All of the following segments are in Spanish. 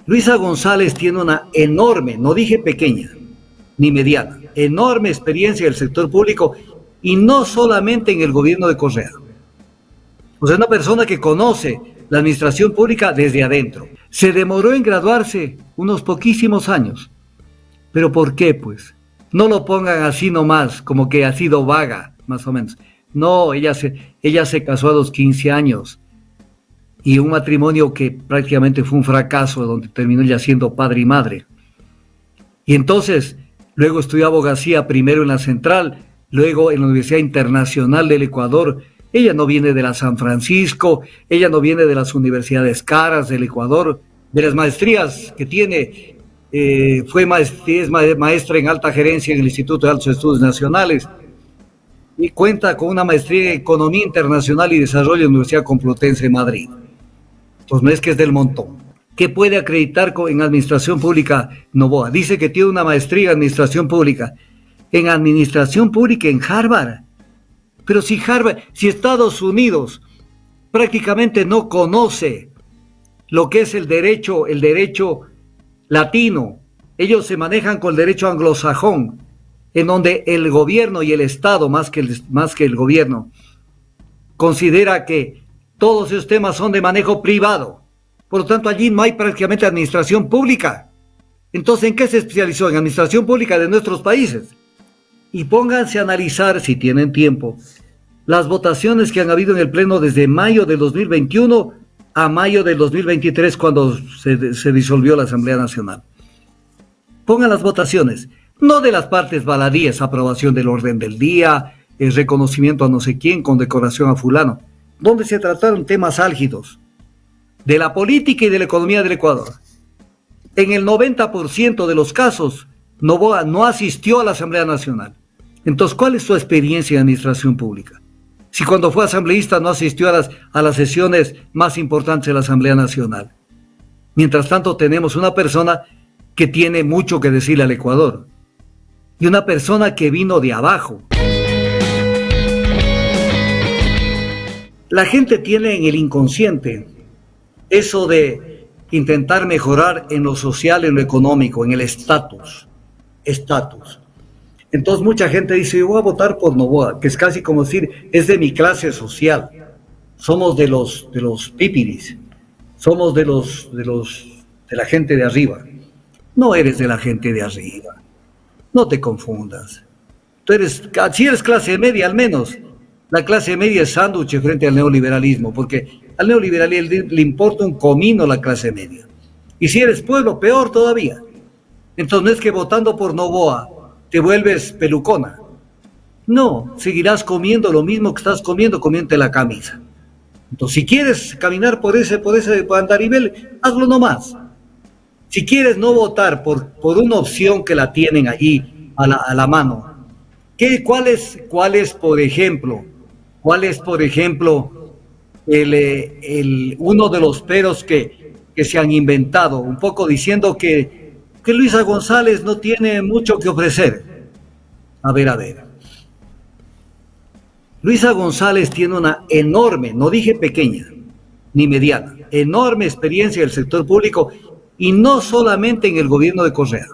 Luisa González tiene una enorme, no dije pequeña, ni mediana, enorme experiencia del sector público y no solamente en el gobierno de Correa. O sea, una persona que conoce la administración pública desde adentro. Se demoró en graduarse unos poquísimos años. ¿Pero por qué, pues? No lo pongan así nomás, como que ha sido vaga, más o menos. No, ella se casó a los 15 años y un matrimonio que prácticamente fue un fracaso, donde terminó ella siendo padre y madre. Y entonces, luego estudió abogacía primero en la Central, luego en la Universidad Internacional del Ecuador. Ella no viene de la San Francisco, ella no viene de las universidades caras del Ecuador, de las maestrías que tiene. Es maestra en alta gerencia en el Instituto de Altos Estudios Nacionales y cuenta con una maestría en Economía Internacional y Desarrollo en la Universidad Complutense de Madrid. Entonces no es que es del montón. ¿Qué puede acreditar en Administración Pública Noboa? Dice que tiene una maestría en Administración Pública. En Administración Pública en Harvard. Pero si Estados Unidos prácticamente no conoce lo que es el derecho latino, ellos se manejan con el derecho anglosajón, en donde el gobierno y el Estado, más que el gobierno, considera que todos esos temas son de manejo privado. Por lo tanto, allí no hay prácticamente administración pública. Entonces, ¿en qué se especializó? En administración pública de nuestros países. Y pónganse a analizar, si tienen tiempo, las votaciones que han habido en el Pleno desde mayo del 2021 a mayo del 2023, cuando se disolvió la Asamblea Nacional. Pongan las votaciones, no de las partes baladíes, aprobación del orden del día, el reconocimiento a no sé quién, condecoración a fulano, donde se trataron temas álgidos de la política y de la economía del Ecuador. En el 90% de los casos, Noboa no asistió a la Asamblea Nacional. Entonces, ¿cuál es su experiencia en administración pública? Si cuando fue asambleísta no asistió a las sesiones más importantes de la Asamblea Nacional. Mientras tanto, tenemos una persona que tiene mucho que decirle al Ecuador. Y una persona que vino de abajo. La gente tiene en el inconsciente eso de intentar mejorar en lo social, en lo económico, en el estatus. Entonces mucha gente dice, yo voy a votar por Noboa, que es casi como decir, es de mi clase social. Somos de los pípiris, somos de la gente de arriba. No eres de la gente de arriba, no te confundas. Si eres clase media, al menos, la clase media es sándwich frente al neoliberalismo, porque al neoliberalismo le importa un comino la clase media. Y si eres pueblo, peor todavía. Entonces no es que votando por Noboa te vuelves pelucona. No, seguirás comiendo lo mismo que estás comiéndote la camisa. Entonces, si quieres caminar por ese andarivel, hazlo nomás. Si quieres no votar por una opción que la tienen ahí a la mano, ¿cuál es, por ejemplo, uno de los peros que se han inventado, un poco diciendo que Luisa González no tiene mucho que ofrecer? A ver. Luisa González tiene una enorme, no dije pequeña, ni mediana, enorme experiencia del sector público y no solamente en el gobierno de Correa.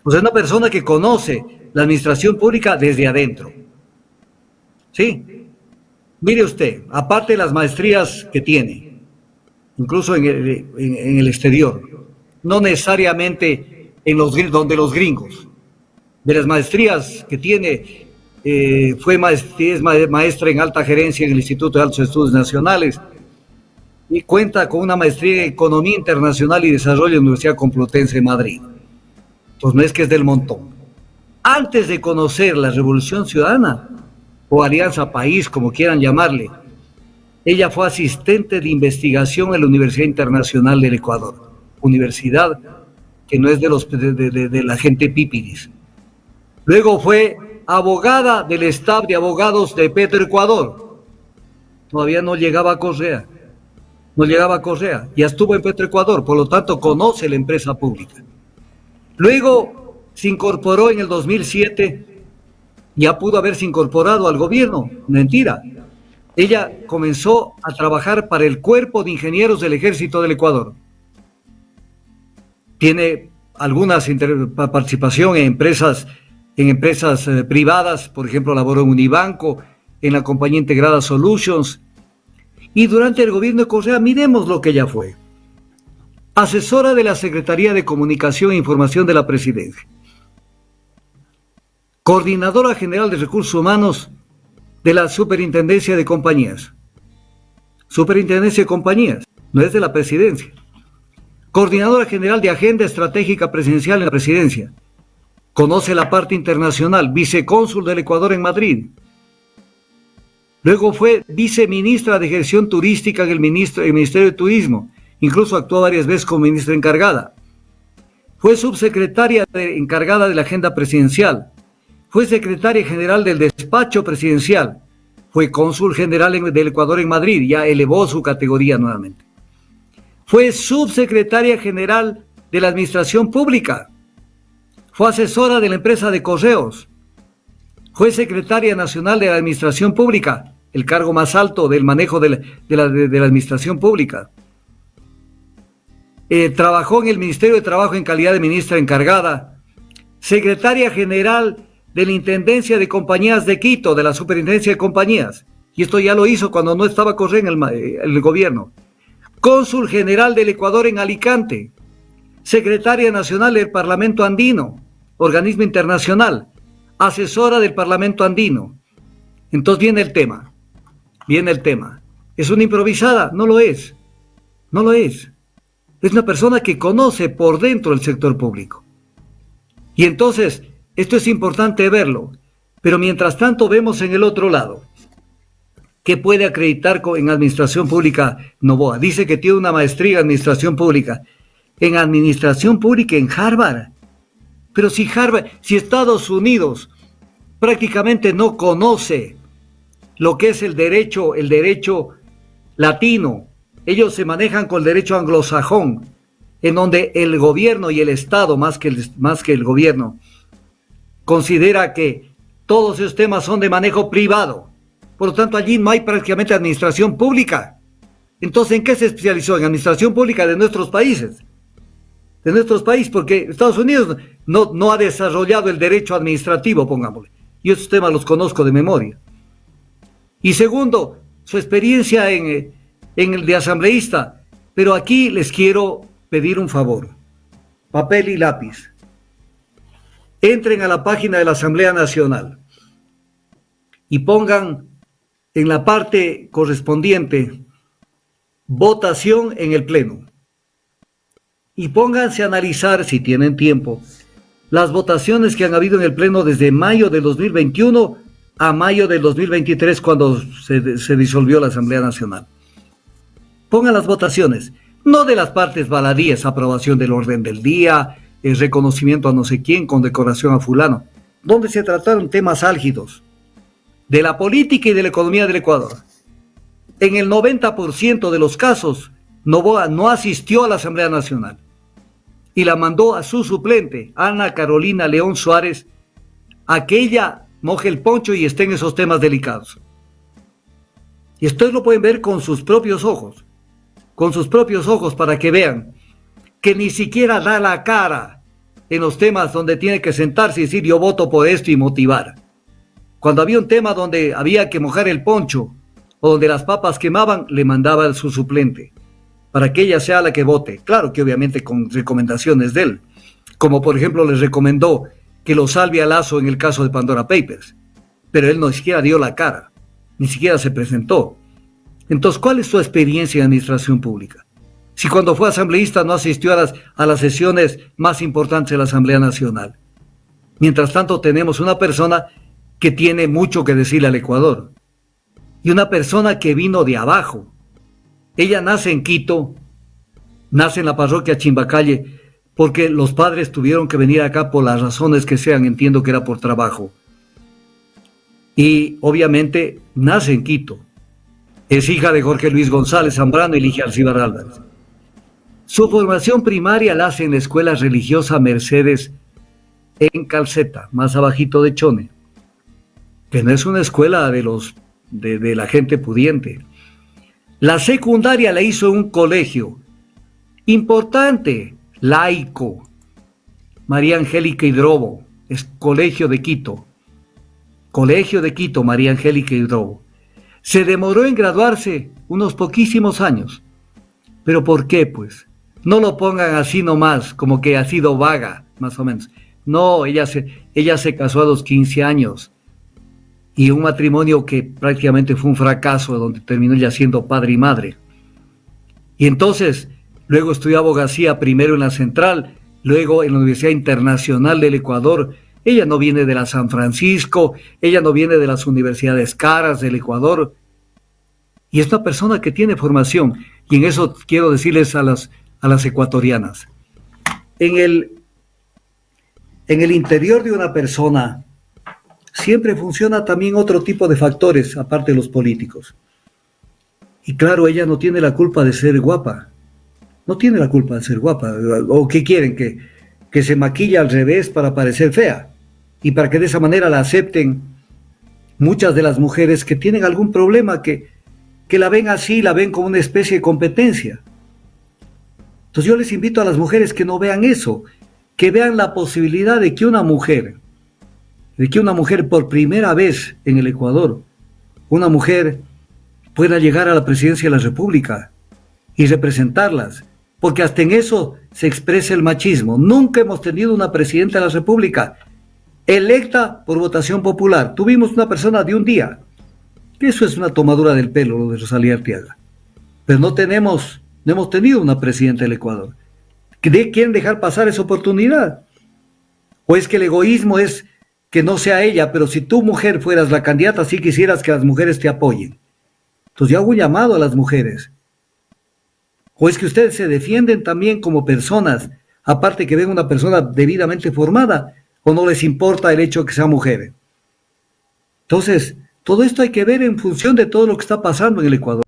O sea, una persona que conoce la administración pública desde adentro. ¿Sí? Mire usted, aparte de las maestrías que tiene, incluso en el exterior, no necesariamente donde los gringos, de las maestrías que tiene, es maestra en alta gerencia en el Instituto de Altos Estudios Nacionales y cuenta con una maestría en Economía Internacional y Desarrollo en la Universidad Complutense de Madrid. Entonces no es que es del montón. Antes de conocer la Revolución Ciudadana, o Alianza País, como quieran llamarle, ella fue asistente de investigación en la Universidad Internacional del Ecuador, universidad que no es de la gente pípiris. Luego fue abogada del staff de abogados de Petroecuador. Todavía no llegaba a Correa. Ya estuvo en Petroecuador, por lo tanto conoce la empresa pública. Luego se incorporó en el 2007, ya pudo haberse incorporado al gobierno, mentira. Ella comenzó a trabajar para el Cuerpo de Ingenieros del Ejército del Ecuador. tiene algunas participación en empresas privadas, por ejemplo, laboró en Unibanco, en la compañía integrada Solutions, y durante el gobierno de Correa, miremos lo que ella fue. Asesora de la Secretaría de Comunicación e Información de la Presidencia, coordinadora general de recursos humanos de la Superintendencia de Compañías. Superintendencia de Compañías, no es de la Presidencia. Coordinadora general de Agenda Estratégica Presidencial en la Presidencia. Conoce la parte internacional, vicecónsul del Ecuador en Madrid. Luego fue viceministra de Gestión Turística en el Ministerio de Turismo. Incluso actuó varias veces como ministra encargada. Fue subsecretaria encargada de la Agenda Presidencial. Fue secretaria general del Despacho Presidencial. Fue cónsul general del Ecuador en Madrid. Ya elevó su categoría nuevamente. Fue subsecretaria general de la Administración Pública. Fue asesora de la empresa de correos. Fue secretaria nacional de la Administración Pública, el cargo más alto del manejo de la Administración Pública. Trabajó en el Ministerio de Trabajo en calidad de ministra encargada. Secretaria general de la Intendencia de Compañías de Quito, de la Superintendencia de Compañías. Y esto ya lo hizo cuando no estaba Correa en el gobierno. Cónsul general del Ecuador en Alicante. Secretaria nacional del Parlamento Andino, organismo internacional. Asesora del Parlamento Andino. Entonces viene el tema. ¿Es una improvisada? No lo es. Es una persona que conoce por dentro el sector público. Y entonces, esto es importante verlo. Pero mientras tanto vemos en el otro lado que puede acreditar en Administración Pública Noboa. Dice que tiene una maestría en Administración Pública. En Administración Pública en Harvard. Pero si Estados Unidos prácticamente no conoce lo que es el derecho latino, ellos se manejan con el derecho anglosajón, en donde el gobierno y el Estado, más que el gobierno, considera que todos esos temas son de manejo privado. Por lo tanto, allí no hay prácticamente administración pública. Entonces, ¿en qué se especializó? En administración pública de nuestros países. Porque Estados Unidos no ha desarrollado el derecho administrativo, pongámosle. Y esos temas los conozco de memoria. Y segundo, su experiencia en el de asambleísta. Pero aquí les quiero pedir un favor. Papel y lápiz. Entren a la página de la Asamblea Nacional y pongan en la parte correspondiente votación en el Pleno. Y pónganse a analizar, si tienen tiempo, las votaciones que han habido en el Pleno desde mayo del 2021 a mayo del 2023, cuando se disolvió la Asamblea Nacional. Pongan las votaciones, no de las partes baladíes, aprobación del orden del día, el reconocimiento a no sé quién, condecoración a fulano, donde se trataron temas álgidos de la política y de la economía del Ecuador. En el 90% de los casos, Noboa no asistió a la Asamblea Nacional y la mandó a su suplente, Ana Carolina León Suárez, a que ella moje el poncho y esté en esos temas delicados. Y ustedes lo pueden ver con sus propios ojos, para que vean que ni siquiera da la cara en los temas donde tiene que sentarse y decir yo voto por esto y motivar. Cuando había un tema donde había que mojar el poncho o donde las papas quemaban, le mandaba a su suplente para que ella sea la que vote. Claro que obviamente con recomendaciones de él, como por ejemplo les recomendó que lo salve a Lazo en el caso de Pandora Papers, pero él no siquiera dio la cara, ni siquiera se presentó. Entonces, ¿cuál es su experiencia en administración pública? Si cuando fue asambleísta no asistió a las sesiones más importantes de la Asamblea Nacional. Mientras tanto tenemos una persona que tiene mucho que decirle al Ecuador y una persona que vino de abajo. Ella nace en Quito, nace en la parroquia Chimbacalle, porque los padres tuvieron que venir acá por las razones que sean, entiendo que era por trabajo. Y obviamente nace en Quito. Es hija de Jorge Luis González Zambrano y Ligia Alcibar Álvarez. Su formación primaria la hace en la escuela religiosa Mercedes en Calceta, más abajito de Chone, que no es una escuela de la gente pudiente. La secundaria la hizo en un colegio importante, laico, María Angélica Hidrobo, es Colegio de Quito, María Angélica Hidrobo. Se demoró en graduarse unos poquísimos años. ¿Pero por qué, pues? No lo pongan así nomás, como que ha sido vaga, más o menos. No, ella se casó a los 15 años y un matrimonio que prácticamente fue un fracaso, donde terminó ella siendo padre y madre. Y entonces, luego estudió abogacía primero en la Central, luego en la Universidad Internacional del Ecuador. Ella no viene de la San Francisco, ella no viene de las universidades caras del Ecuador. Y es una persona que tiene formación. Y en eso quiero decirles a las ecuatorianas. En el interior de una persona siempre funciona también otro tipo de factores, aparte de los políticos. Y claro, ella no tiene la culpa de ser guapa. No tiene la culpa de ser guapa. ¿O qué quieren? Que se maquille al revés para parecer fea. Y para que de esa manera la acepten muchas de las mujeres que tienen algún problema, que la ven así, la ven como una especie de competencia. Entonces yo les invito a las mujeres que no vean eso, que vean la posibilidad de que una mujer por primera vez en el Ecuador, una mujer pueda llegar a la presidencia de la República y representarlas, porque hasta en eso se expresa el machismo. Nunca hemos tenido una presidenta de la República electa por votación popular. Tuvimos una persona de un día. Eso es una tomadura del pelo, lo de Rosalía Arteaga. Pero no hemos tenido una presidenta del Ecuador. ¿Quieren dejar pasar esa oportunidad? ¿O es que el egoísmo es que no sea ella, pero si tú, mujer, fueras la candidata, sí quisieras que las mujeres te apoyen? Entonces yo hago un llamado a las mujeres. ¿O es que ustedes se defienden también como personas, aparte que ven una persona debidamente formada, o no les importa el hecho de que sea mujer? Entonces, todo esto hay que ver en función de todo lo que está pasando en el Ecuador.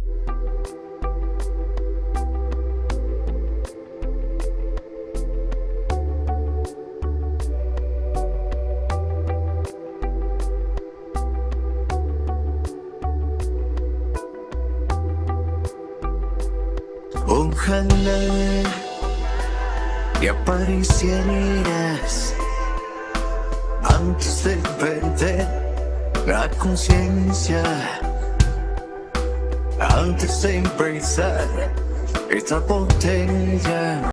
Ojalá que aparecieras antes de perder la conciencia, antes de empezar esta botella.